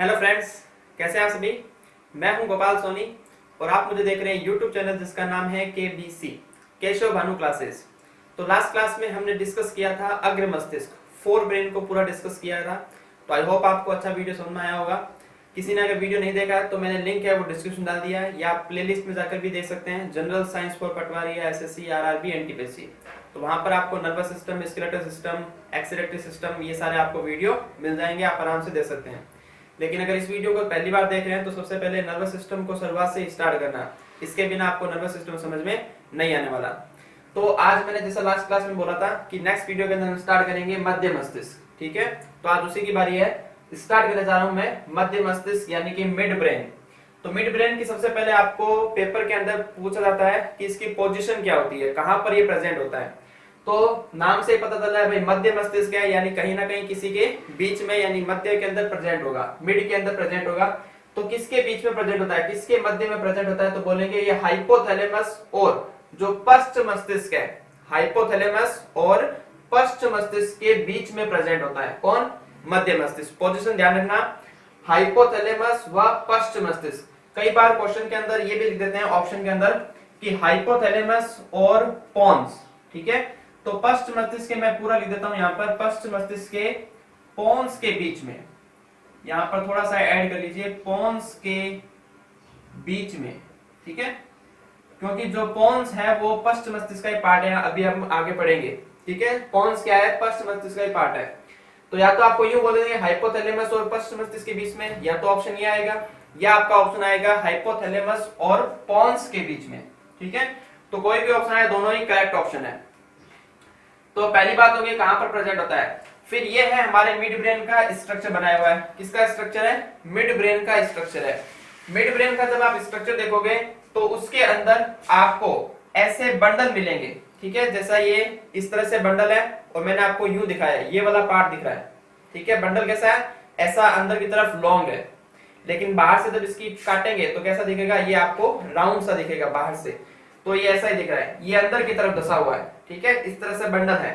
Hello friends, कैसे हैं आप सभी। मैं हूं गोपाल सोनी और आप मुझे देख रहे हैं यूट्यूब चैनल जिसका नाम है KBC केशव भानु क्लासेस। तो लास्ट क्लास में हमने डिस्कस किया था अग्र मस्तिष्क, फोर ब्रेन को पूरा डिस्कस किया था। तो आई होप आपको अच्छा वीडियो समझ में आया होगा। किसी ने अगर वीडियो नहीं देखा है तो मैंने लिंक है वो डिस्क्रिप्शन डाल दिया है, या आप प्लेलिस्ट में जाकर भी देख सकते हैं। जनरल साइंस फॉर पटवारी या SSC RRB NTPC, तो वहां पर आपको nervous system, skeletal system, excretory system, ये सारे आपको वीडियो मिल जाएंगे, आप आराम से देख सकते हैं। लेकिन अगर इस वीडियो को पहली बार देख रहे हैं तो सबसे पहले नर्वस सिस्टम को शुरुआत से स्टार्ट करना, इसके बिना आपको नर्वस सिस्टम समझ में नहीं आने वाला। तो आज मैंने जैसा लास्ट क्लास में बोला था कि नेक्स्ट वीडियो के अंदर हम स्टार्ट करेंगे मध्य मस्तिष्क, ठीक है। तो आज उसी की बारी है। स्टार्ट करने जा रहा हूं मैं मध्य मस्तिष्क यानी कि मिड ब्रेन। तो मिड ब्रेन की सबसे पहले आपको पेपर के अंदर पूछा जाता है कि इसकी पोजीशन क्या होती है, कहां पर ये प्रेजेंट होता है। तो नाम से पता चल रहा है भाई मध्य मस्तिष्क है, यानी कहीं ना कहीं किसी के बीच में, यानी मध्य के अंदर प्रेजेंट होगा, मिड के अंदर प्रेजेंट होगा। तो किसके बीच में प्रेजेंट होता है, किसके मध्य में प्रेजेंट होता है, तो बोलेंगे ये हाइपोथैलेमस और जो पश्च मस्तिष्क है, हाइपोथैलेमस और पश्च मस्तिष्क के बीच में प्रेजेंट होता है। कौन? मध्य मस्तिष्क। पोजीशन ध्यान रखना, हाइपोथैलेमस व पश्च मस्तिष्क। कई बार क्वेश्चन के अंदर ये भी लिख देते हैं ऑप्शन के अंदर कि हाइपोथैलेमस और पोन्स, ठीक है। तो पश्च मस्तिष्क के मैं पूरा लिख देता हूं यहां पर, पश्च मस्तिष्क के पोन्स के बीच में, यहां पर थोड़ा सा ऐड कर लीजिए, पोन्स के बीच में, ठीक है। क्योंकि जो पोन्स है वो पश्च मस्तिष्क का ही पार्ट है, अभी हम आगे पढ़ेंगे, ठीक है। पोन्स क्या है? पश्च मस्तिष्क का ही पार्ट है। तो या तो आपको यूं बोलेंगे हाइपोथैलेमस और पश्च मस्तिष्क के बीच में, या तो ऑप्शन ये आएगा, या आपका ऑप्शन आएगा हाइपोथैलेमस और पोन्स के बीच में, ठीक है। तो कोई भी ऑप्शन है, दोनों ही करेक्ट ऑप्शन है। तो पहली बात होगी कहां पर प्रेजेंट होता है। फिर ये है हमारे मिड ब्रेन का स्ट्रक्चर बनाया हुआ है। किसका स्ट्रक्चर है? मिड ब्रेन का स्ट्रक्चर है। मिड ब्रेन का जब आप स्ट्रक्चर देखोगे तो उसके अंदर आपको ऐसे बंडल मिलेंगे, ठीक है। जैसा ये इस तरह से बंडल है और मैंने आपको यूं दिखाया, ये वाला पार्ट दिख रहा है, ठीक है। बंडल कैसा है? ऐसा अंदर की तरफ लॉन्ग है, लेकिन बाहर से जब इसकी काटेंगे तो कैसा दिखेगा? ये आपको राउंड सा दिखेगा बाहर से। तो ये ऐसा ही दिख रहा है, ये अंदर की तरफ धसा हुआ है, ठीक है। इस तरह से बंडल है।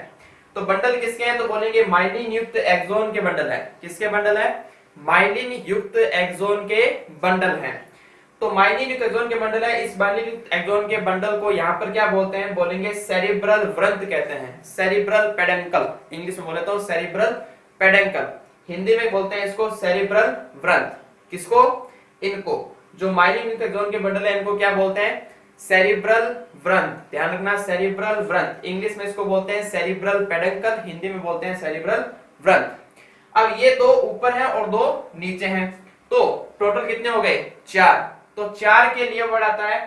तो बंडल किसके हैं? तो बोलेंगे माइलिन युक्त एक्सोन के बंडल है। किसके बंडल है? माइलिन युक्त एक्सोन के बंडल हैं। तो माइलिन युक्त एक्सोन के बंडल है। इस माइलिन युक्त एक्सोन के बंडल को यहाँ पर क्या बोलते हैं? बोलेंगे सेरिब्रल वृंत कहते हैं, सेरिब्रल पेडंकल। इंग्लिश में बोले तो सेरिब्रल पेडंकल, हिंदी में बोलते हैं इसको सेरिब्रल वृंत। किसको? इनको, जो माइलिन युक्त एक्सोन के बंडल है इनको क्या बोलते हैं? सेरिब्रल वृंत। ध्यान रखना, सेरिब्रल वृंत। इंग्लिश में इसको बोलते हैं सेरिब्रल पेडंकल, हिंदी में बोलते हैं सेरिब्रल वृंत। अब ये दो ऊपर हैं और दो नीचे हैं, तो टोटल कितने हो गए? 4। तो 4 के लिए वर्ड आता है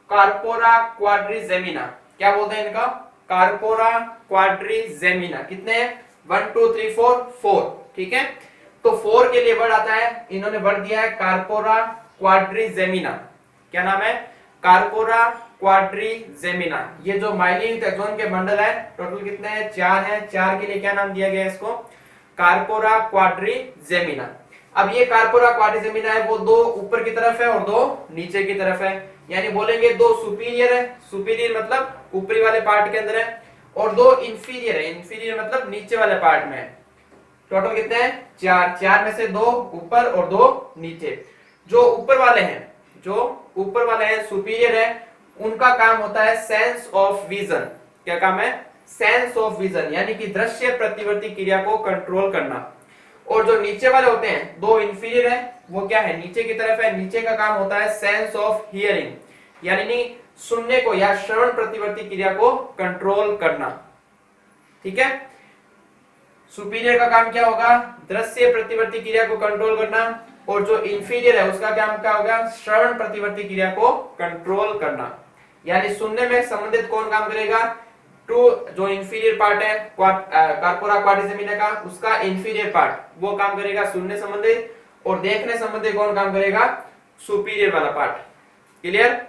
कार्पोरा क्वाड्रिजेमिना। क्या बोलते हैं इनका? Corpora quadrigemina. कितने हैं? 1 2 3 4 4, ठीक है। तो 4 के लिए वर्ड आता है, इन्होंने वर्ड दिया है कार्पोरा क्वाड्रिजेमिना। क्या नाम है? Corpora quadrigemina. ये जो माइलिन एक्सोन के बंडल है टोटल कितने हैं? 4 हैं। 4 के लिए क्या नाम दिया गया है इसको? Corpora quadrigemina. अब ये कार्पोरा क्वाड्रिजेमिना है, वो 2 ऊपर की तरफ है और 2 नीचे की तरफ है, यानी बोलेंगे 2 सुपीरियर है, सुपीरियर मतलब ऊपरी वाले पार्ट के अंदर है, और 2 इंफीरियर है, इंफीरियर मतलब नीचे वाले पार्ट में है। टोटल कितने हैं? 4। 4 में से 2 ऊपर और 2 नीचे। जो ऊपर वाले हैं, जो ऊपर वाले हैं सुपीरियर है, उनका काम होता है सेंस ऑफ विजन। क्या काम है? सेंस ऑफ विजन, यानी कि दृश्य प्रतिवर्ती क्रिया को कंट्रोल करना। और जो नीचे वाले होते हैं, 2 इंफीरियर है, वो क्या है? नीचे की तरफ है। नीचे का काम होता है सेंस ऑफ हियरिंग, यानी सुनने को या श्रवण प्रतिवर्ती क्रिया को कंट्रोल करना, ठीक है। सुपीरियर का काम क्या होगा? दृश्य प्रतिवर्ती क्रिया को कंट्रोल करना, और जो इंफीरियर है उसका काम क्या होगा? श्रवण प्रतिवर्ती क्रिया को कंट्रोल करना। यानी सुनने में संबंधित कौन काम करेगा? जो इंफीरियर पार्ट है कार्पोरा क्वाड्रिजेमिना का, उसका इंफीरियर पार्ट वो काम करेगा सुनने संबंधित, और देखने संबंधित कौन काम करेगा? सुपीरियर वाला पार्ट। क्लियर?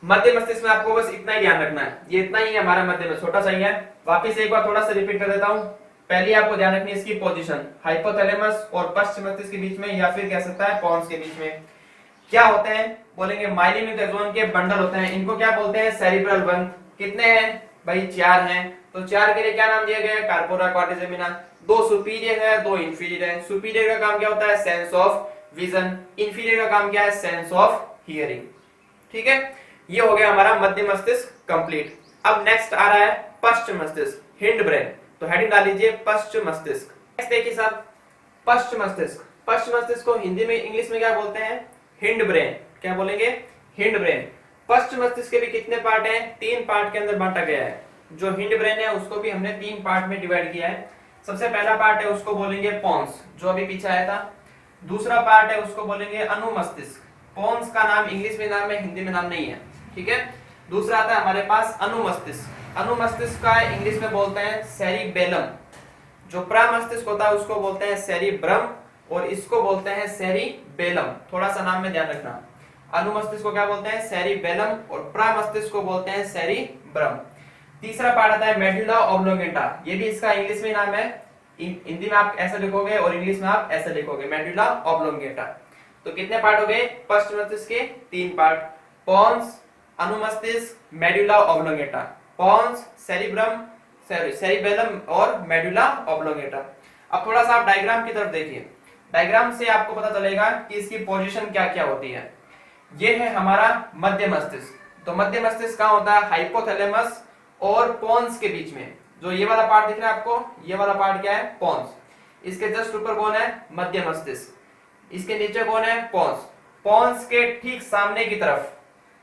मध्य मस्तिष्क में आपको बस इतना ही ध्यान रखना है, ये इतना ही है हमारा मध्य में, छोटा सा ही है। वापिस एक बार थोड़ा सा रिपीट कर देता हूं। पहले आपको ध्यान रखनी है इसकी पोजीशन, हाइपोथैलेमस और पश्च मस्तिष्क के बीच में, या फिर कह सकता है पोन्स के बीच में। क्या होते हैं? बोलेंगे माइलिन युक्त एक्सोन के बंडल होते हैं, इनको क्या बोलते हैं? सेरिब्रल वृंत। कितने हैं? भाई 4 हैं, तो 4 के लिए क्या नाम दिया गया है? Corpora quadrigemina. 2 सुपीरियर है, 2 इंफीरियर है। सुपीरियर का काम क्या होता है? Sense of vision. इंफीरियर का काम क्या है? Sense of hearing. ठीक है, ये हो गया हमारा मध्य मस्तिष्क कंप्लीट। अब नेक्स्ट आ रहा है पश्च मस्तिष्क, हिंड ब्रेन। तो हेडिंग डाल लीजिए पश्च मस्तिष्क। नेक्स्ट देखिए साहब, पश्च मस्तिष्क। पश्च मस्तिष्क को हिंदी में इंग्लिश में क्या बोलते हैं? Hind brain. क्या बोलेंगे? Hind brain. पश्च मस्तिष्क के भी कितने पार्ट हैं? 3 पार्ट के अंदर बांटा गया है। जो हिंड ब्रेन है उसको भी हमने 3 पार्ट में डिवाइड किया है। सबसे पहला पार्ट है उसको बोलेंगे पोन्स, जो अभी पीछे आया था। दूसरा पार्ट है उसको बोलेंगे अनुमस्तिष्क। पोन्स का नाम इंग्लिश में नाम है, हिंदी में नाम नहीं है। ठीक है, दूसरा आता है हमारे पास अनुमस्तिष्क। अनुमस्तिष्क का इंग्लिश में बोलते हैं सेरिबेलम। जो प्रमस्तिष्क होता है उसको बोलते हैं सेरिब्रम, और इसको बोलते हैं सेरिबेलम। थोड़ा सा नाम में ध्यान रखना। अनुमस्तिष्क को क्या बोलते हैं? सेरिबेलम, और प्रमस्तिष्क को बोलते हैं सेरिब्रम। तीसरा पार्ट आता है मेडुला ऑब्लोंगेटा। ये भी इसका इंग्लिश में नाम है, हिंदी में आप ऐसे लिखोगे और इंग्लिश में आप ऐसे लिखोगे, मेडुला ऑब्लोंगेटा। तो कितने पार्ट हो गए पश्च मस्तिष्क के? 3 पार्ट। पोन्स, अनुमस्तिष्क, medulla oblongata. Pons, cerebrum, cerebellum और मेडुला ऑब्लोंगेटा। अब थोड़ा सा आप डायग्राम की तरफ देखिए। डायग्राम से आपको पता चलेगा कि इसकी पोजीशन क्या क्या होती है। ये है हमारा मध्य मस्तिष्क। तो मध्य मस्तिष्क कहाँ होता है? हाइपोथैलेमस और पोन्स के बीच में। जो ये वाला पार्ट दिख रहा है आपको, ये वाला पार्ट क्या है? पोन्स। इसके जस्ट ऊपर कौन है? मध्य मस्तिष्क। इसके नीचे कौन है? पोन्स। पोन्स के ठीक सामने की तरफ,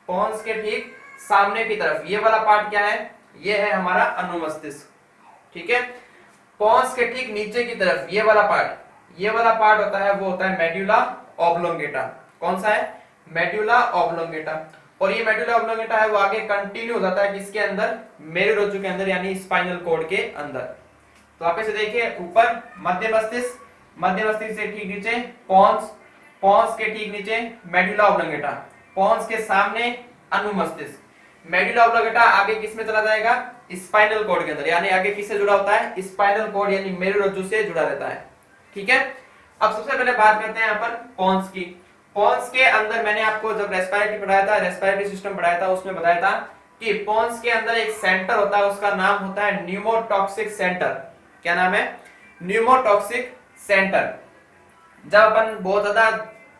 पोन्स के ठीक सामने की तरफ ये वाला पार्ट क्या है? ये है हमारा अनुमस्तिष्क। ठीक है, पोन्स के ठीक नीचे की तरफ ये वाला पार्ट, ये वाला पार्ट होता है, वो होता है मेडुला ऑब्लोंगेटा। कौन सा है? Medulla oblongata. और ये मेडुला ऑब्लोंगेटा है वो आगे कंटिन्यू हो जाता है किसके अंदर? मेरुरज्जु के अंदर, यानी स्पाइनल कॉर्ड के अंदर। तो आप इसे देखिए, ऊपर मध्य मस्तिष्क, मध्य मस्तिष्क से ठीक नीचे पोन्स, पोन्स के ठीक नीचे मेडुला ऑब्लोंगेटा, पोन्स के सामने अनुमस्तिष्क। मेडुला ऑब्लोंगेटा आगे किस में चला जाएगा? स्पाइनल कॉर्ड के अंदर, यानी आगे किससे जुड़ा होता है? स्पाइनल कॉर्ड यानी मेरुरज्जु से जुड़ा रहता है। ठीक है, अब सबसे पहले बात करते हैं यहाँ पर पोन्स की। पोन्स के अंदर मैंने आपको जब रेस्पिरेटरी पढ़ाया था, रेस्पिरेटरी सिस्टम पढ़ाया था, उसमें बताया था कि पोन्स के अंदर एक सेंटर होता है, उसका नाम होता है न्यूमोटॉक्सिक सेंटर। क्या नाम है? Pneumotaxic centre. जब अपन बहुत ज्यादा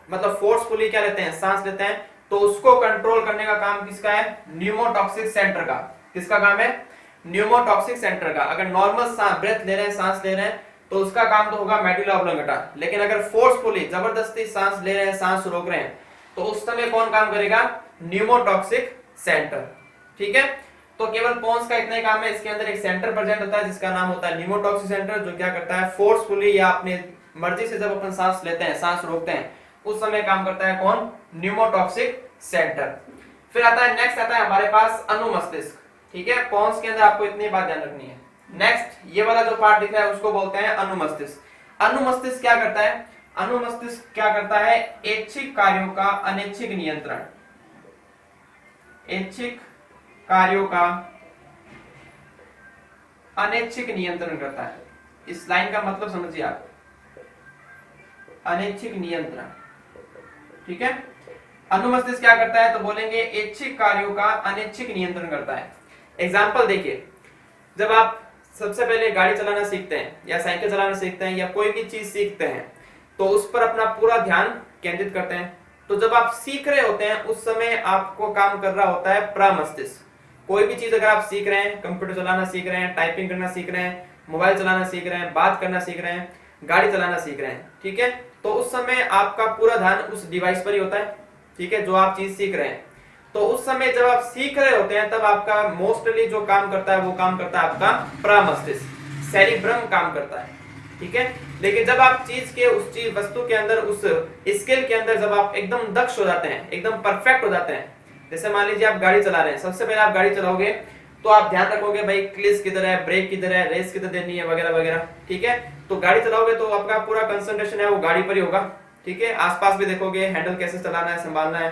मतलब फोर्सफुली क्या लेते हैं? सांस लेते हैं, तो उसको कंट्रोल करने का काम किसका है? न्यूमोटॉक्सिक सेंटर का। किसका काम है? न्यूमोटॉक्सिक सेंटर का। अगर नॉर्मल ब्रेथ ले रहे हैं, सांस ले रहे हैं, तो उसका काम तो होगा मेडुला ऑब्लोंगेटा। लेकिन अगर फोर्सफुली जबरदस्ती सांस ले रहे हैं, सांस रोक रहे हैं, तो उस समय कौन काम करेगा? Pneumotaxic centre. ठीक है, तो केवल पोन्स का इतना ही काम है। इसके अंदर एक सेंटर प्रेजेंट होता है जिसका नाम होता है न्यूमोटॉक्सिक सेंटर, जो क्या करता है? फोर्सफुली या अपने मर्जी से जब अपन सांस लेते हैं, सांस रोकते हैं, उस समय काम करता है कौन? Pneumotaxic centre. फिर आता है, नेक्स्ट आता है हमारे पास अनुमस्तिष्क। ठीक है, पोन्स के अंदर आपको इतनी बात ध्यान रखनी है। नेक्स्ट ये वाला जो पार्ट दिख रहा है उसको बोलते हैं अनुमस्तिष्क। अनुमस्तिष्क क्या करता है? अनुमस्तिष्क क्या करता है? ऐच्छिक कार्यों का अनैच्छिक नियंत्रण। ऐच्छिक कार्यों का अनैच्छिक नियंत्रण करता है। इस लाइन का मतलब समझिए आप, अनैच्छिक नियंत्रण। ठीक है, अनुमस्तिष्क क्या करता है? तो बोलेंगे ऐच्छिक कार्यों का अनैच्छिक नियंत्रण करता है। एग्जाम्पल देखिए, जब आप सबसे पहले गाड़ी चलाना सीखते हैं या साइकिल चलाना सीखते हैं या कोई भी चीज सीखते हैं, तो उस पर अपना पूरा ध्यान केंद्रित करते हैं। तो जब आप सीख रहे होते हैं उस समय आपको काम कर रहा होता है प्रमस्तिष्क। कोई भी चीज अगर आप सीख रहे हैं, कंप्यूटर चलाना सीख रहे हैं, टाइपिंग करना सीख रहे हैं, मोबाइल चलाना सीख रहे हैं, बात करना सीख रहे हैं, गाड़ी चलाना सीख रहे हैं, ठीक है, तो उस समय आपका पूरा ध्यान उस डिवाइस पर ही होता है। ठीक है, जो आप चीज सीख रहे हैं, तो उस समय जब आप सीख रहे होते हैं तब आपका मोस्टली जो काम करता है वो काम करता है आपका प्रमस्तिष्क, सेरिब्रम काम करता है। ठीक है, लेकिन जब आप चीज के उस चीज वस्तु के अंदर, उस स्किल के अंदर जब आप एकदम दक्ष हो जाते हैं, एकदम परफेक्ट हो जाते हैं, जैसे मान लीजिए आप गाड़ी चला रहे हैं, सबसे पहले आप गाड़ी चलाओगे तो आप ध्यान रखोगे भाई क्लिच किधर है, ब्रेक किधर है, रेस किधर देनी है, वगैरह वगैरह। ठीक है, तो गाड़ी चलाओगे तो आपका पूरा कंसंट्रेशन है वो गाड़ी पर ही होगा। ठीक है, आसपास भी देखोगे हैंडल कैसे चलाना है, संभालना है,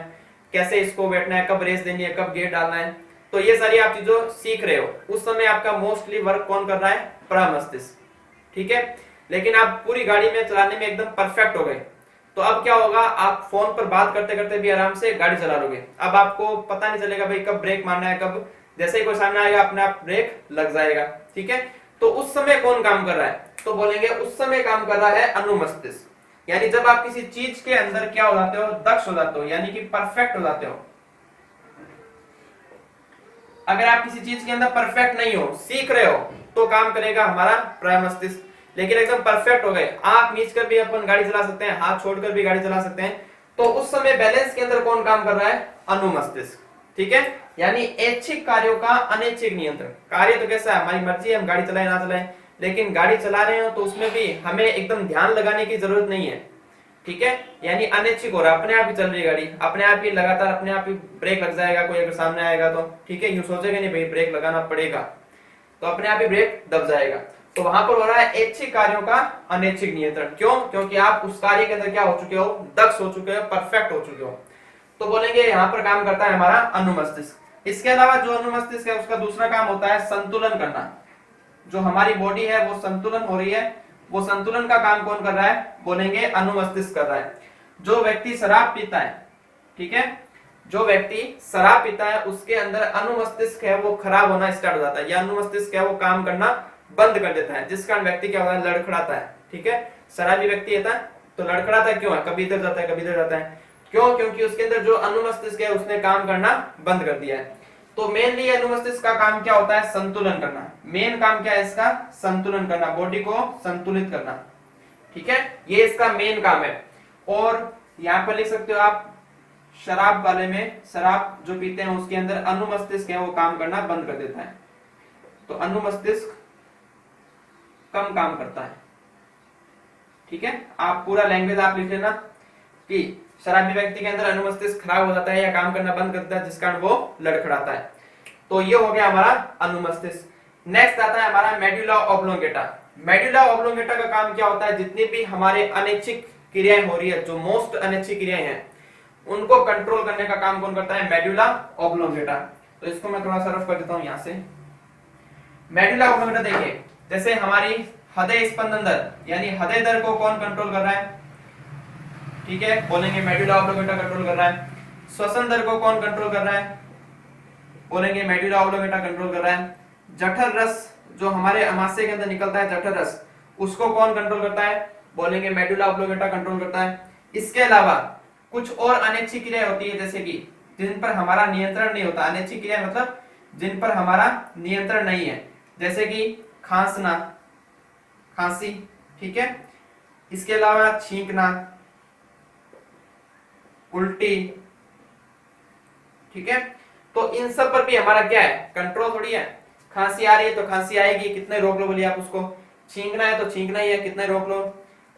कैसे इसको बैठना है, कब रेस देनी है, कब गियर डालना है, तो ये सारी आप चीजों सीख रहे हो। उस समय आपका मोस्टली वर्क कौन कर रहा है? प्रमस्तिष्क। ठीक है, लेकिन आप पूरी गाड़ी में चलाने में एकदम परफेक्ट हो गए, तो अब क्या होगा? आप फोन पर बात करते करते भी आराम से गाड़ी चला लोगे। अब आपको पता नहीं चलेगा भाई कब ब्रेक मारना है, कब जैसे ही कोई सामने आएगा अपने आप ब्रेक लग जाएगा, ठीक है। तो उस समय कौन काम कर रहा है, तो बोलेंगे उस समय काम कर रहा है अनुमस्तिष्क। यानी जब आप किसी चीज के अंदर क्या हो जाते हो, दक्ष हो जाते हो, यानी कि परफेक्ट हो जाते हो। अगर आप किसी चीज के अंदर परफेक्ट नहीं हो, सीख रहे हो, तो काम करेगा हमारा प्रमस्तिष्क। लेकिन एकदम परफेक्ट हो गए, आंख मीच कर भी अपन गाड़ी चला सकते हैं, हाथ छोड़कर भी गाड़ी चला सकते हैं, तो उस समय बैलेंस के अंदर कौन काम कर रहा है, अनुमस्तिष्क, ठीक है। यानी ऐच्छिक कार्यों का अनैच्छिक नियंत्रण। कार्य तो कैसा है, हमारी मर्जी है, हम गाड़ी चलाएं ना चलाएं, लेकिन गाड़ी चला रहे हो तो उसमें भी हमें एकदम ध्यान लगाने की जरूरत नहीं है, ठीक है। यानी अनैच्छिक हो रहा है, अपने आप ही चल रही है गाड़ी, अपने आप ही लगातार अपने आप ही ब्रेक लग जाएगा, कोई अगर सामने आएगा तो, ठीक है। यूं सोचेगा नहीं भाई ब्रेक लगाना पड़ेगा, तो अपने आप ही ब्रेक दब जाएगा। तो वहां पर हो रहा है ऐच्छिक कार्यों का अनैच्छिक नियंत्रण। क्यों, क्योंकि आप उस कार्य के अंदर क्या हो चुके हो, दक्ष हो चुके हो, परफेक्ट हो चुके हो। तो बोलेंगे यहाँ पर काम करता है हमारा अनुमस्तिष्क। इसके अलावा जो अनुमस्तिष्क है उसका दूसरा काम होता है संतुलन करना। जो हमारी बॉडी है वो संतुलन हो रही है, वो संतुलन का काम कौन कर रहा है, बोलेंगे अनुमस्तिष्क कर रहा है। जो व्यक्ति शराब पीता है, ठीक है, जो व्यक्ति शराब पीता है उसके अंदर अनुमस्तिष्क है वो खराब होना स्टार्ट हो जाता है, या अनुमस्तिष्क है वो काम करना बंद कर देता है, जिस कारण व्यक्ति क्या होता है, लड़खड़ाता है, ठीक है। शराबी व्यक्ति होता है तो लड़खड़ाता क्यों है, कभी इधर जाता है कभी इधर जाता है, क्यों, क्योंकि उसके अंदर जो अनुमस्तिष्क है उसने काम करना बंद कर दिया है। तो मेनली अनुमस्तिष्क का काम क्या होता है, संतुलन करना। मेन काम क्या है इसका, संतुलन करना, बॉडी को संतुलित करना, ठीक है, ये इसका मेन काम है। और यहां पर लिख सकते हो आप, शराब वाले में, शराब जो पीते हैं उसके अंदर अनुमस्तिष्क है वो काम करना बंद कर देता है, तो अनुमस्तिष्क कम काम करता है, ठीक है। आप पूरा लैंग्वेज आप लिख लेना कि शराबी व्यक्ति के अंदर अनुमस्तिष्क खराब हो जाता है या काम करना बंद कर देता है, जिस कारण वो लड़खड़ाता है। तो ये हो गया हमारा अनुमस्तिष्क। नेक्स्ट आता है हमारा मेडुला ऑब्लोंगेटा। मेडुला ऑब्लोंगेटा का काम क्या होता है, जितनी भी हमारे अनैच्छिक क्रियाएं हो रही है, जो मोस्ट अनैच्छिक क्रियाएं हैं, उनको कंट्रोल करने का काम कौन करता है, मेडुला ऑब्लोंगेटा। तो इसको मैं थोड़ा सा रफ कर देता हूं यहां से। मेडुला ऑब्लोंगेटा देखिए, जैसे हमारी हृदय स्पंदन दर, यानी हृदय दर को कौन कंट्रोल कर रहा है, ठीक है, बोलेंगे मेडुला ऑब्लोंगेटा कंट्रोल कर रहा है। श्वसन दर को कौन कंट्रोल कर रहा है, बोलेंगे मेडुला ऑब्लोंगेटा कंट्रोल कर रहा है। जठर रस जो हमारे अमाशय के अंदर निकलता है, जठर रस, उसको कौन कंट्रोल करता है, बोलेंगे मेडुला ऑब्लोंगेटा कंट्रोल करता है। इसके अलावा कुछ और अनैच्छिक क्रियाएं होती है, जैसे कि जिन पर हमारा नियंत्रण नहीं होता, अनैच्छिक क्रियाएं मतलब जिन पर हमारा नियंत्रण नहीं है, जैसे कि खांसना, खांसी, ठीक है। इसके अलावा छींकना, उल्टी, ठीक है। तो इन सब पर भी हमारा क्या है, कंट्रोल थोड़ी है। खांसी आ रही है तो खांसी आएगी, कितने रोक लो बोलिए आप उसको। छींकना है तो छींकना ही है, कितने रोक लो।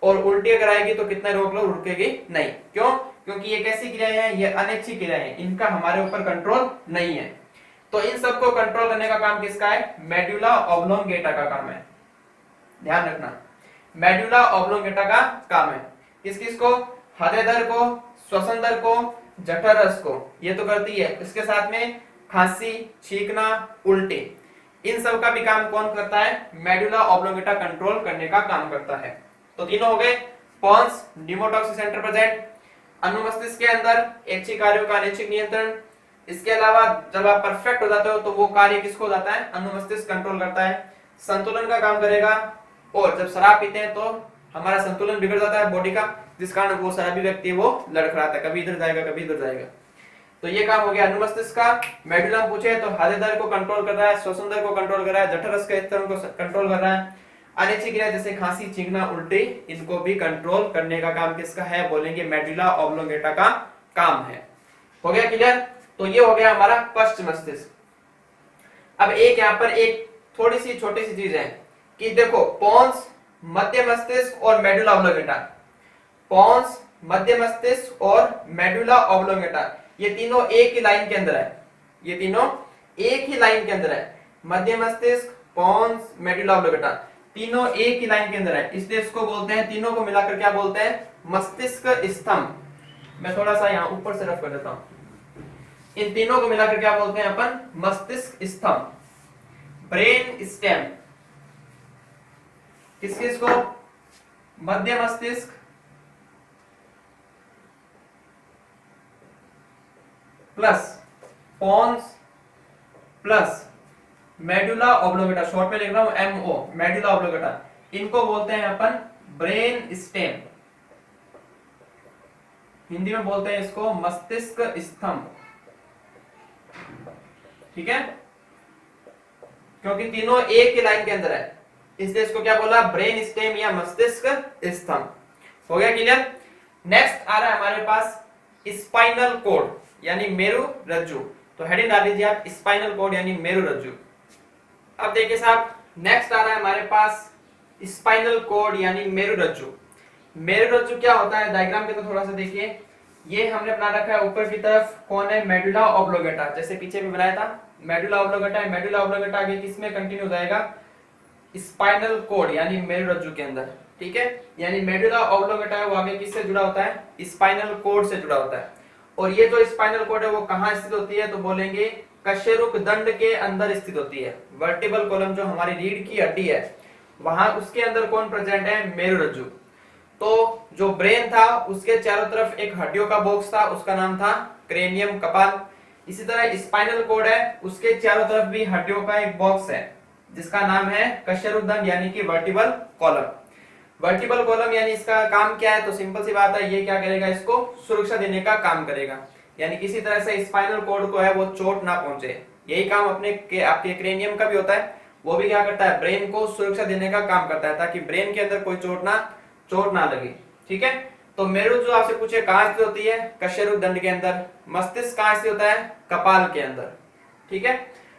और उल्टी अगर आएगी तो कितने रोक लो, रुकेगी नहीं। क्यों, क्योंकि ये कैसी क्रियाएं हैं, ये अनैच्छिक क्रियाएं हैं, इनका हमारे ऊपर कंट्रोल नहीं है। तो इन सबको कंट्रोल करने का काम किसका है, मेडुला ऑब्लोंगेटा का काम है, ध्यान रखना। मेडुला ऑब्लोंगेटा का काम है किस किस को, हृदय दर को, श्वसन दर को, जठर रस को, ये तो करती है। इसके साथ में खांसी, छींकना, उल्टी, इन सब का भी काम कौन करता है, मेडुला ऑब्लोंगेटा कंट्रोल करने का काम करता है। तो तीनों हो गए, पॉन्स न्यूमोटॉक्सिक सेंटर प्रेजेंट, अनुमस्तिष्क के अंदर ऐच्छिक कार्यों का अनैच्छिक नियंत्रण। इसके अलावा जब आप परफेक्ट हो जाते हो तो वो कार्य किसको जाता है, अनुमस्तिष्क कंट्रोल करता है, संतुलन का काम करेगा। और जब शराब पीते हैं तो हमारा संतुलन बिगड़ जाता है बॉडी का, जिस कारण वो शराबी व्यक्ति है वो लड़खड़ाता है, कभी इधर जाएगा कभी इधर जाएगा। तो ये काम हो गया अनुमस्तिष्क का। मेडुला पूछे तो हृदय दर को कंट्रोल कर रहा है, श्वसन दर को कंट्रोल कर रहा है, जठर रस के स्तर को कंट्रोल कर रहा है। अनैच्छिक क्रिया जैसे खांसी, छींकना, उल्टी, इनको भी कंट्रोल करने का काम किसका है, बोलेंगे मेडुला ऑब्लोंगेटा का काम है। हो गया क्लियर। तो ये हो गया हमारा पश्च मस्तिष्क। अब एक यहाँ पर एक थोड़ी सी छोटी सी चीज है कि देखो, पोन्स, मध्य मस्तिष्क और मेडुला ऑब्लोंगेटा, पोन्स, मध्य मस्तिष्क और मेडुला ऑब्लोंगेटा, ये तीनों एक ही लाइन के अंदर है, ये तीनों एक ही लाइन के अंदर है। मध्य मस्तिष्क, पोन्स, मेडुला ऑब्लोंगेटा, तीनों एक ही लाइन के अंदर है, इसलिए इसको बोलते हैं, तीनों को मिलाकर क्या बोलते हैं, मस्तिष्क स्तंभ। मैं थोड़ा सा यहाँ ऊपर से रफ कर देता हूं। इन तीनों को मिलाकर क्या बोलते हैं अपन, मस्तिष्क स्तंभ, ब्रेन स्टेम। किस किस को, मध्य मस्तिष्क, plus pons, plus medulla oblongata, short में लिख रहा हूं MO, मेडुला ऑब्लोंगेटा, इनको बोलते हैं अपन ब्रेन स्टेम, हिंदी में बोलते हैं इसको मस्तिष्क स्तंभ। ठीक है, क्योंकि तीनों एक ही लाइन के अंदर है इसलिए इसको क्या बोला, ब्रेन स्टेम या मस्तिष्क स्तंभ। हो गया क्लियर। नेक्स्ट आ रहा है हमारे पास स्पाइनल कोड यानी मेरु रज्जु। तो हेडिंग डाल दीजिए आप स्पाइनल कोड यानी मेरु रज्जु। अब देखिए साहब, नेक्स्ट आ रहा है हमारे पास स्पाइनल कोड यानी मेरु रज्जु। मेरु रज्जु क्या होता है, डायग्राम के तो थोड़ा सा देखिए, ये हमने बना रखा है ऊपर की तरफ कौन है, मेडुला ऑब्लोंगेटा, जैसे पीछे भी बनाया था मेडुला ऑब्लोंगेटा है। मेडुला ऑब्लोंगेटा आगे किसमें कंटिन्यू हो जाएगा, स्पाइनल कोड यानी मेरु रज्जु के अंदर। ठीक है, यानी मेडुला ऑब्लोंगेटा है वो आगे किससे जुड़ा होता है, स्पाइनल कोड से जुड़ा होता है। और ये जो स्पाइनल कोड है वो कहां स्थित होती है, तो बोलेंगे कशेरुक दंड के अंदर स्थित होती है। वर्टिबल कॉलम जो हमारी रीढ़ की हड्डी है वहां उसके अंदर कौन प्रेजेंट है, मेरु रज्जु। तो जो ब्रेन था उसके चारों तरफ एक हड्डियों का बॉक्स था, उसका नाम था क्रेनियम, कपाल। इसी तरह स्पाइनल कोड है, उसके चारों तरफ भी हड्डियों का एक बॉक्स है जिसका नाम है कशेरुकदंड यानी कि वर्टिबल कॉलम। वर्टिबल कॉलम यानी इसका काम क्या है, तो सिंपल सी बात है, ये क्या करेगा, इसको सुरक्षा देने का काम करेगा, यानी किसी तरह से स्पाइनल कोड को है वो चोट ना पहुंचे। यही काम आपके क्रेनियम का भी होता है, वो भी क्या करता है, ब्रेन को सुरक्षा देने का काम करता है ताकि ब्रेन के अंदर कोई चोट ना लगे। ठीक है, तो मेरु जो आपसे पूछे कहां स्थित होती है, कशेरुकदंड के अंदर। मस्तिष्क कहां स्थित होता है, कपाल के अंदर। ठीक है,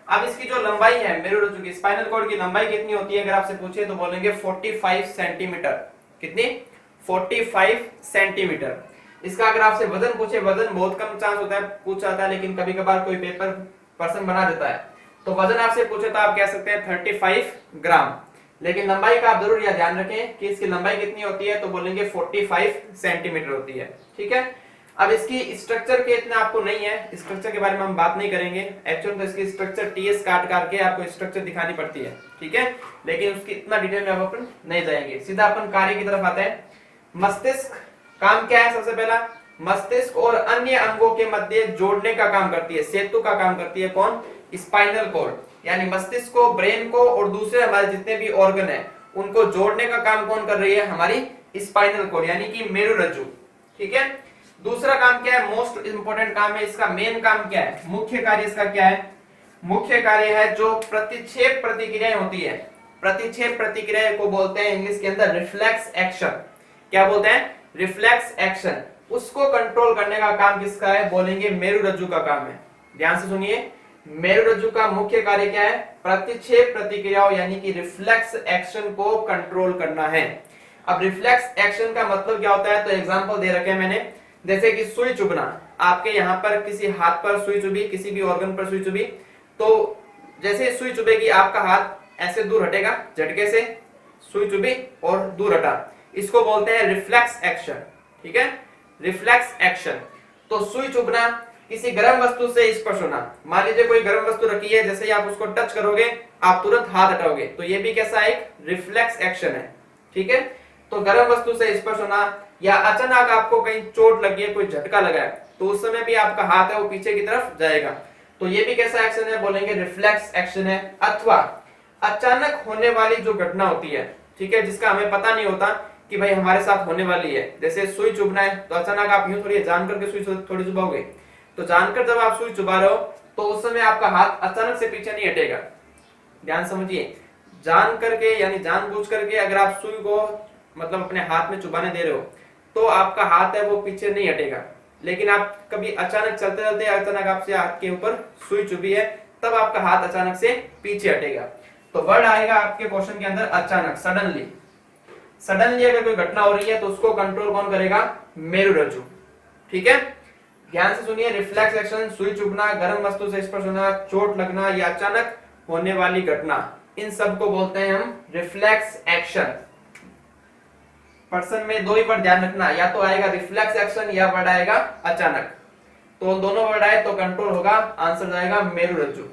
अब इसकी जो लंबाई है मेरु रज्जु की, स्पाइनल कॉर्ड की लंबाई कितनी होती है अगर आपसे पूछे तो बोलेंगे 45 सेंटीमीटर। कितनी, 45 सेंटीमीटर। इसका अगर आपसे वजन पूछे, वजन बहुत कम चांस होता है पूछ जाता है, लेकिन कभी कभार कोई पेपर पर्सन बना देता है, तो वजन आपसे पूछे तो आप कह सकते हैं 35 ग्राम। लेकिन लंबाई का आप जरूर यह ध्यान रखें कि इसकी लंबाई कितनी होती है, तो बोलेंगे 45 सेंटीमीटर होती है। ठीक है, अब इसकी स्ट्रक्चर के इतना आपको नहीं है, स्ट्रक्चर के बारे में हम बात नहीं करेंगे। एक्चुअल तो इसकी स्ट्रक्चर टीएस काट करके आपको स्ट्रक्चर दिखानी पड़ती है। ठीक है, लेकिन उसकी इतना डिटेल में अपन नहीं जाएंगे, सीधा अपन कार्य की तरफ आते हैं। मस्तिष्क काम क्या है, सबसे पहला मस्तिष्क और अन्य अंगों के मध्य जोड़ने का काम करती है, सेतु का काम करती है कौन, स्पाइनल कॉर्ड। यानी मस्तिष्क को, ब्रेन को और दूसरे हमारे जितने भी ऑर्गन है उनको जोड़ने का काम कौन कर रही है, हमारी स्पाइनल कॉर्ड यानी कि मेरु रज्जु। ठीक है, दूसरा काम क्या है, मोस्ट इंपोर्टेंट काम है इसका, मेन काम क्या है, मुख्य कार्य इसका क्या है, मुख्य कार्य है जो प्रतिक्षेप प्रतिक्रियाएं होती है। प्रतिक्षेप प्रतिक्रिया को बोलते हैं इंग्लिश के अंदर रिफ्लेक्स एक्शन। क्या बोलते हैं, रिफ्लेक्स एक्शन। उसको कंट्रोल करने का काम किसका है, बोलेंगे मेरु रज्जु का काम है। ध्यान से सुनिए, मेरु रज्जु का मुख्य कार्य क्या है, प्रतिक्षेप प्रतिक्रियाओं यानी कि रिफ्लेक्स एक्शन को कंट्रोल करना है। अब रिफ्लेक्स एक्शन का मतलब क्या होता है, तो एग्जांपल दे रखे हैं मैंने, जैसे कि सुई चुभना, आपके यहाँ पर किसी हाथ पर सुई चुभी, किसी भी ऑर्गन पर सुई चुभी, तो जैसे सुई चुभेगी आपका हाथ ऐसे दूर हटेगा, झटके से सुई चुभी और दूर हटा, इसको बोलते हैं रिफ्लेक्स एक्शन। ठीक है, रिफ्लेक्स एक्शन। तो सुई चुभना, किसी गर्म वस्तु से स्पर्श होना, मान लीजिए कोई गर्म वस्तु रखी है, जैसे ही आप उसको टच करोगे आप तुरंत हाथ हटाओगे, तो ये भी कैसा एक रिफ्लेक्स एक्शन है। ठीक है, तो गर्म वस्तु से स्पर्श होना, या अचानक आपको कहीं चोट लगी है, कोई झटका लगा है, तो उस समय भी आपका हाथ है वो पीछे की तरफ जाएगा, तो ये भी कैसा एक्शन है, बोलेंगे रिफ्लेक्स एक्शन है। अथवा अचानक होने वाली जो घटना होती है, ठीक है, जिसका हमें पता नहीं होता कि भाई हमारे साथ होने वाली है, जैसे सुई चुभना है, तो अचानक आप यूं थोड़ी जान करके सुई थोड़ी चुभाओगे, तो जानकर जब आप सुई चुभा रहे हो तो उस समय आपका हाथ अचानक से पीछे नहीं हटेगा। ध्यान समझिए, जान करके यानी जानबूझ करके अगर आप सुई को मतलब अपने हाथ में चुभाने दे रहे हो तो आपका हाथ है वो पीछे नहीं हटेगा। लेकिन आप कभी अचानक चलते चलते अचानक आपसे हाथ के ऊपर सुई चुभी है, तब आपका हाथ अचानक से पीछे हटेगा। तो वर्ड आएगा आपके क्वेश्चन के अंदर अचानक, सडनली। सडनली अगर कोई घटना हो रही है तो उसको कंट्रोल कौन करेगा, मेरु रज्जु। ठीक है, ध्यान से सुनिए, रिफ्लेक्स एक्शन, सुई चुभना, गर्म वस्तु से स्पर्श होना, चोट लगना या अचानक होने वाली घटना, इन सब को बोलते हैं हम रिफ्लेक्स एक्शन। पर्सन में दो ही वर्ड ध्यान रखना, या तो आएगा रिफ्लेक्स एक्शन या वर्ड आएगा अचानक। तो दोनों वर्ड आए तो कंट्रोल होगा, आंसर जाएगा मेरु रज्जु।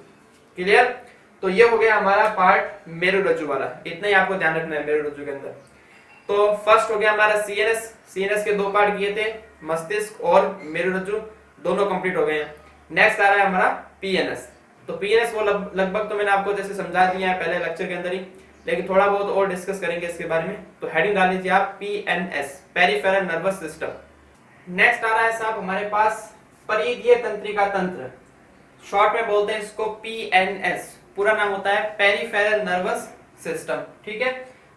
क्लियर, तो ये हो गया हमारा पार्ट मेरु रज्जु वाला, इतना ही आपको ध्यान रखना है मेरु रज्जु के अंदर। तो फर्स्ट हो गया हमारा सीएनएस, सीएनएस के दो पार्ट किए थे, मस्तिष्क और मेरु रज्जु, दोनों कंप्लीट हो गए हैं। नेक्स्ट आ रहा है हमारा पीएनएस, तो पीएनएस वो लगभग तो मैंने आपको जैसे समझा दिया है पहले लेक्चर के अंदर ही, लेकिन थोड़ा बहुत और डिस्कस करेंगे इसके बारे में। तो हेडिंग डाल लीजिए आप PNS, peripheral nervous system. Next आ रहा है साहब हमारे पास परिधीय तंत्रिका तंत्र, शॉर्ट में बोलते हैं इसको पीएनएस, पूरा नाम होता है पेरिफेरल नर्वस सिस्टम। ठीक है,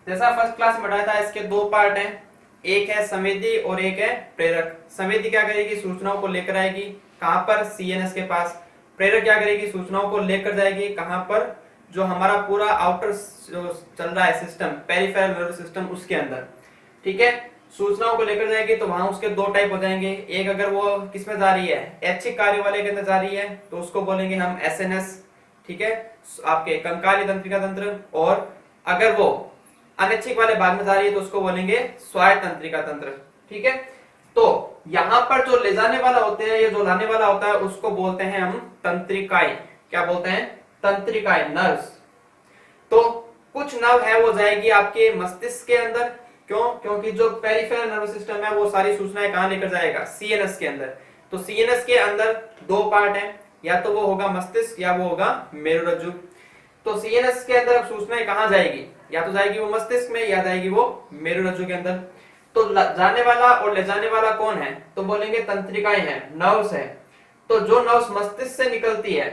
जैसा फर्स्ट क्लास में बताया था इसके दो पार्ट हैं, एक है संवेदी और एक है प्रेरक। संवेदी क्या करेगी, सूचनाओं को लेकर आएगी कहां पर, सीएनएस के पास। प्रेरक क्या करेगी, सूचनाओं को लेकर जाएगी कहां पर, जो हमारा पूरा आउटर जो चल रहा है सिस्टम, पेरिफेरल नर्वस सिस्टम, उसके अंदर। ठीक है, सूचनाओं को लेकर जाएगी तो वहां उसके दो टाइप हो जाएंगे, एक अगर वो किसमें जा रही है, ऐच्छिक कार्य वाले के अंदर जा रही है तो उसको बोलेंगे हम एसएनएस। ठीक है, आपके कंकाली तंत्रिका तंत्र। और अगर वो अनैच्छिक वाले भाग में जा रही है तो उसको बोलेंगे स्वायत्त तंत्रिका तंत्र। ठीक है, तो यहां पर जो ले जाने वाला होते हैं, ये जो लाने वाला होता है उसको बोलते हैं हम तंत्रिकाएं। क्या बोलते हैं, तंत्रिकाएं, नर्व्स। तो कुछ नर्व है वो जाएगी आपके मस्तिष्क के अंदर, क्यों, क्योंकि जो पेरिफेरल नर्वस सिस्टम है वो सारी सूचनाएं कहां लेकर जाएगा, सीएनएस के अंदर। तो सीएनएस के अंदर दो पार्ट है, या तो वो होगा मस्तिष्क या वो होगा मेरुरज्जु। तो सीएनएस के अंदर सूचनाएं कहां जाएगी, या तो जाएगी वो मस्तिष्क में या जाएगी वो मेरुरज्जु के अंदर। तो जाने वाला और ले जाने वाला कौन है, तो बोलेंगे तंत्रिकाएं हैं, नर्व्स है। तो जो नर्व्स मस्तिष्क से निकलती है,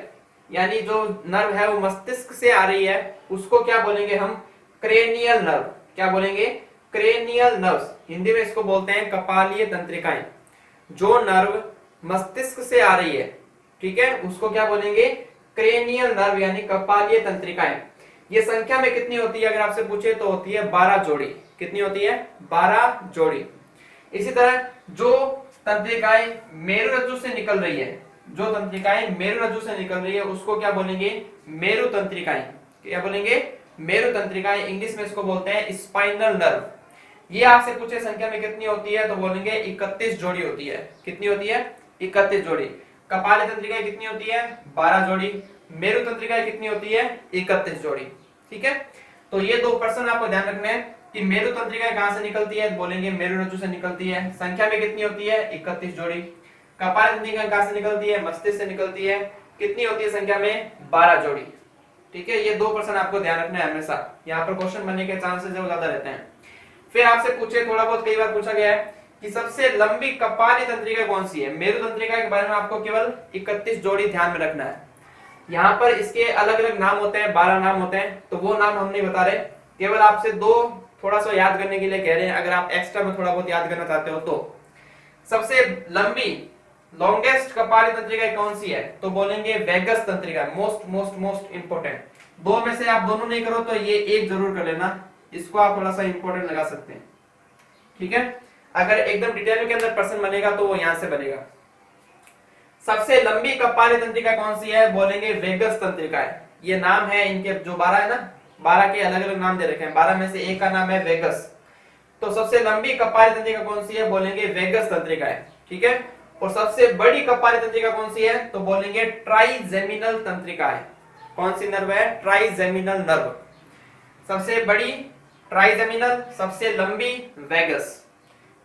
यानी जो नर्व है वो मस्तिष्क से आ रही है, उसको क्या बोलेंगे हम, क्रेनियल नर्व। क्या बोलेंगे, क्रेनियल नर्व्स। हिंदी में इसको बोलते हैं कपालीय तंत्रिकाएं। जो नर्व मस्तिष्क से आ रही है, ठीक है, उसको क्या बोलेंगे, क्रेनियल नर्व यानी कपालीय तंत्रिकाएं। ये संख्या में कितनी होती है अगर आपसे पूछे तो होती है 12 जोड़ी। कितनी होती है, 12 जोड़ी। इसी तरह जो तंत्रिकाएं मेरुरज्जु से निकल रही है, जो तंत्रिकाएं मेरुरज्जु से निकल रही है उसको क्या बोलेंगे, मेरु तंत्रिकाएं। क्या बोलेंगे, मेरु तंत्रिकाएं। इंग्लिश में इसको बोलते हैं स्पाइनल नर्व। ये आपसे पूछे संख्या में कितनी होती है तो बोलेंगे 31 जोड़ी होती है। कितनी होती है, 31 जोड़ी। कपाली तंत्रिकाएं कितनी होती है, 12 जोड़ी। मेरु तंत्रिकाएं कितनी होती है, 31 जोड़ी। ठीक है, तो ये दो पर्सन आपको ध्यान रखने हैं कि मेरु तंत्रिकाएं कहां से निकलती है, बोलेंगे मेरुरज्जु से निकलती है। संख्या में कितनी होती है, 31 जोड़ी। कपाली तंत्रिकाएं कहां से निकलती है, मस्तिष्क से निकलती है। कितनी होती है संख्या में, 12 जोड़ी। ठीक है, ये दो पर्सन आपको ध्यान रखना है हमेशा, यहाँ पर क्वेश्चन बनने के चांसेस ज्यादा रहते हैं। फिर आपसे पूछे, थोड़ा बहुत कई बार पूछा गया है कि सबसे लंबी कपाली तंत्रिका कौन सी है। मेरु तंत्रिका के बारे में आपको केवल 31 जोड़ी ध्यान में रखना है। यहाँ पर इसके अलग अलग नाम होते हैं, 12 नाम होते हैं, तो वो नाम हम नहीं बता रहे, केवल आपसे दो थोड़ा सा याद करने के लिए कह रहे हैं। अगर आप एक्स्ट्रा में थोड़ा बहुत याद करना चाहते हो तो सबसे लंबी, लॉन्गेस्ट कपाली तंत्रिका कौन सी है, तो बोलेंगे वेगस तंत्रिका। Most most most important. दो में से आप दोनों नहीं करो तो ये एक जरूर कर लेना, इसको आप थोड़ा सा इंपोर्टेंट लगा सकते हैं। ठीक है, अगर एकदम डिटेल के अंदर पर्सन बनेगा तो वो यहां से बनेगा। सबसे लंबी कपाली तंत्रिका कौन सी है, बोलेंगे वेगस तंत्रिका है। ये नाम है इनके, जो 12 है ना, 12 के अलग अलग नाम दे रखे हैं, 12 में से एक का नाम है वेगस। तो सबसे लंबी कपाली तंत्रिका कौन सी है, बोलेंगे वेगस तंत्रिका है। ठीक है, और सबसे बड़ी कपाली तंत्रिका कौन सी है, तो बोलेंगे ट्राइजेमिनल तंत्रिका है। कौन सी नर्व है, ट्राइजेमिनल नर्व। सबसे बड़ी ट्राइजेमिनल, सबसे लंबी वेगस।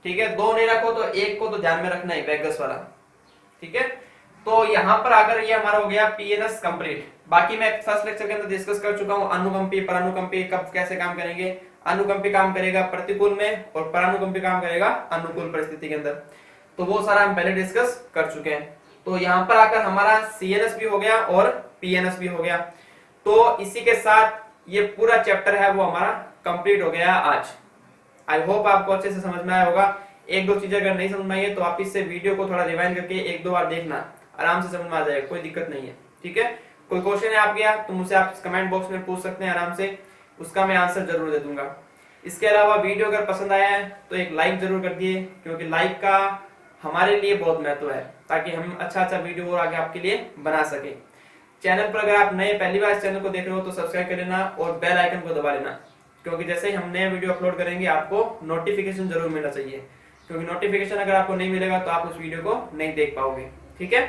ठीक है, दो नहीं रखो तो एक को तो ध्यान में रखना है, वेगस वाला। ठीक है, तो यहां पर अगर ये हमारा हो गया पीएनएस कंप्लीट। बाकी मैं फर्स्ट लेक्चर के अंदर डिस्कस कर चुका हूं, अनुकंपी परानुकंपी कब कैसे काम करेंगे। अनुकंपी काम करेगा प्रतिकूल में और परानुकंपी काम करेगा अनुकूल परिस्थिति के अंदर, तो वो सारा हम पहले डिस्कस कर चुके हैं। तो यहाँ पर आकर हमारा सीएनएस भी हो गया और पीएनएस भी हो गया। तो इसी के साथ ये पूरा चैप्टर है वो हमारा कंप्लीट हो गया आज। आई होप आपको अच्छे से समझ में आया होगा। एक दो चीजें अगर नहीं समझ में आई है तो आप इससे वीडियो को थोड़ा रिवाइंड करके एक दो बार देखना, आराम से समझ में आ जाएगा, कोई दिक्कत नहीं है। ठीक है, कोई क्वेश्चन है आप गया तो मुझसे आप कमेंट बॉक्स में पूछ सकते हैं आराम से, उसका मैं आंसर जरूर दे दूंगा। इसके अलावा वीडियो अगर पसंद आया है तो एक लाइक जरूर कर दिए, क्योंकि लाइक का हमारे लिए बहुत महत्व है, ताकि हम अच्छा अच्छा वीडियो और आगे आपके लिए बना सके। चैनल पर अगर आप नए पहली बार इस चैनल को देख रहे हो तो सब्सक्राइब कर लेना और बेल आइकन को दबा लेना, क्योंकि जैसे ही हम नए वीडियो अपलोड करेंगे आपको नोटिफिकेशन जरूर मिलना चाहिए, क्योंकि नोटिफिकेशन अगर आपको नहीं मिलेगा तो आप उस वीडियो को नहीं देख पाओगे। ठीक है,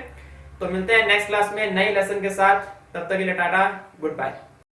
तो मिलते हैं नेक्स्ट क्लास में नई लेसन के साथ, तब तक के लिए टाटा, गुड बाय।